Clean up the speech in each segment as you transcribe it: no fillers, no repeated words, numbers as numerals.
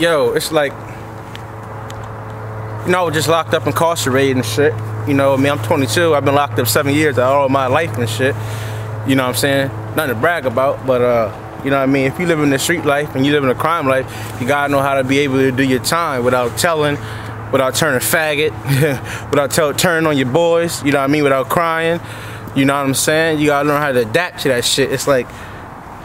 Yo, it's like, you know, just locked up, incarcerated and shit. You know, I mean, I'm 22. I've been locked up 7 years all of my life and shit. You know what I'm saying? Nothing to brag about, but you know what I mean? If you live in the street life and you live in a crime life, you gotta know how to be able to do your time without telling, without turning faggot, without turning on your boys. You know what I mean? Without crying. You know what I'm saying? You gotta learn how to adapt to that shit. It's like,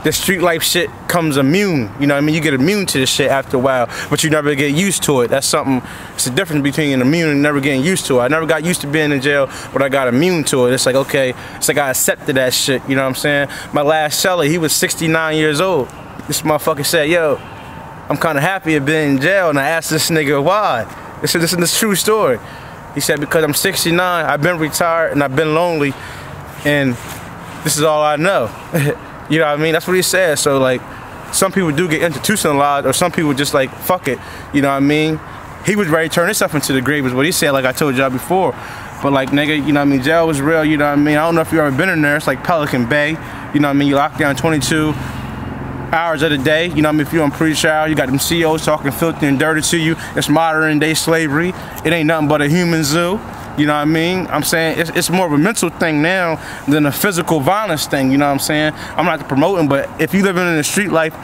the street life shit comes immune. You know what I mean? You get immune to this shit after a while, but you never get used to it. That's something, it's the difference between an immune and never getting used to it. I never got used to being in jail, but I got immune to it. It's like, okay, it's like I accepted that shit, you know what I'm saying? My last seller, he was 69 years old. This motherfucker said, yo, I'm kind of happy of being in jail, and I asked this nigga why. This is a true story. He said, because I'm 69, I've been retired, and I've been lonely, and this is all I know. You know what I mean? That's what he said. So like, some people do get institutionalized, or some people just like, fuck it. You know what I mean? He was ready to turn himself into the grave is what he said, like I told y'all before. But like, nigga, you know what I mean? Jail was real, you know what I mean? I don't know if you ever been in there. It's like Pelican Bay. You know what I mean? You locked down 22 hours of the day. You know what I mean? If you're on pre-trial, you got them CEOs talking filthy and dirty to you. It's modern day slavery. It ain't nothing but a human zoo. You know what I mean? I'm saying it's more of a mental thing now than a physical violence thing, you know what I'm saying? I'm not promoting, but if you living in the street life,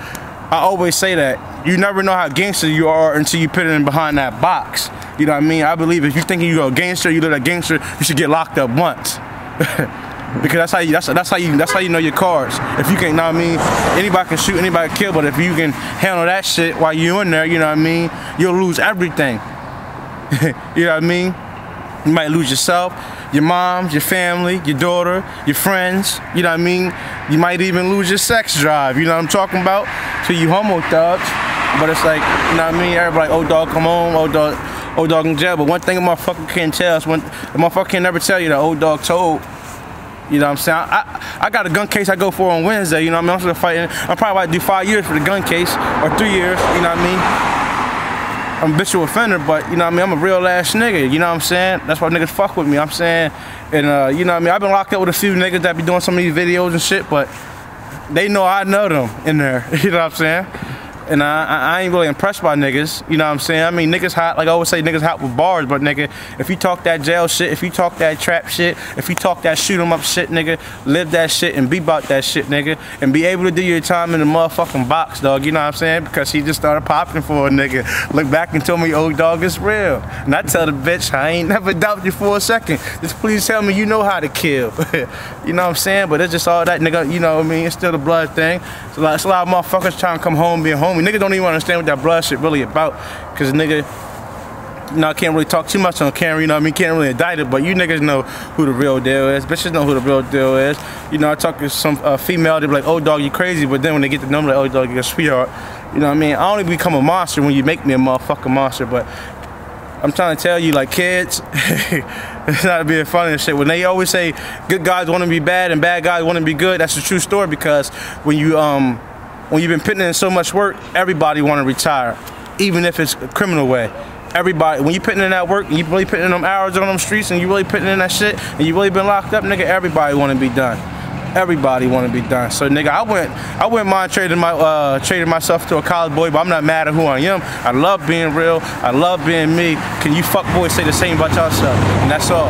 I always say that you never know how gangster you are until you put it in behind that box. You know what I mean? I believe if you're thinking you're a gangster, you live a gangster, you should get locked up once. Because that's how you know your cards. If you can, you know what I mean? Anybody can shoot, anybody can kill, but if you can handle that shit while you're in there, you know what I mean? You'll lose everything. You know what I mean? You might lose yourself, your mom, your family, your daughter, your friends, you know what I mean? You might even lose your sex drive, you know what I'm talking about? To you homo thugs. But it's like, you know what I mean? Everybody like, oh dog, come home, oh dog in jail. But one thing a motherfucker can't tell is, the motherfucker can never tell you that old dog told. You know what I'm saying? I got a gun case I go for on Wednesday, you know what I mean? I'm still fighting. I'm probably about to do 5 years for the gun case, or 3 years, you know what I mean? I'm a habitual offender, but you know what I mean, I'm a real ass nigga, you know what I'm saying? That's why niggas fuck with me, I'm saying. And you know what I mean, I've been locked up with a few niggas that be doing some of these videos and shit, but they know I know them in there, you know what I'm saying? And I ain't really impressed by niggas, you know what I'm saying? I mean, niggas hot, like I always say, niggas hot with bars, but nigga, if you talk that jail shit, if you talk that trap shit, if you talk that shoot 'em up shit, nigga, live that shit and be about that shit, nigga, and be able to do your time in the motherfucking box, dog, you know what I'm saying? Because he just started popping for a nigga. Look back and told me, old dog, it's real. And I tell the bitch, I ain't never doubt you for a second. Just please tell me you know how to kill. You know what I'm saying? But it's just all that, nigga, you know what I mean? It's still the blood thing. It's a lot of motherfuckers trying to come home being homie. Niggas don't even understand what that blood shit really about. Cause nigga, you know, I can't really talk too much on camera, you know what I mean? Can't really indict it, but you niggas know who the real deal is. Bitches know who the real deal is. You know, I talk to some female, they be like, oh dog, you crazy, but then when they get the number, like, oh dog, you're a sweetheart. You know what I mean? I only become a monster when you make me a motherfucking monster, but I'm trying to tell you, like, kids, it's not being funny and shit. When they always say good guys want to be bad and bad guys want to be good, that's a true story, because when you've been putting in so much work, everybody want to retire, even if it's a criminal way. Everybody, when you putting in that work and you really putting in them hours on them streets and you really putting in that shit and you really been locked up, nigga, everybody want to be done. Everybody want to be done. So nigga, I wouldn't mind trading myself to a college boy, but I'm not mad at who I am. I love being real. I love being me. Can you fuck boys say the same about yourself? And that's all.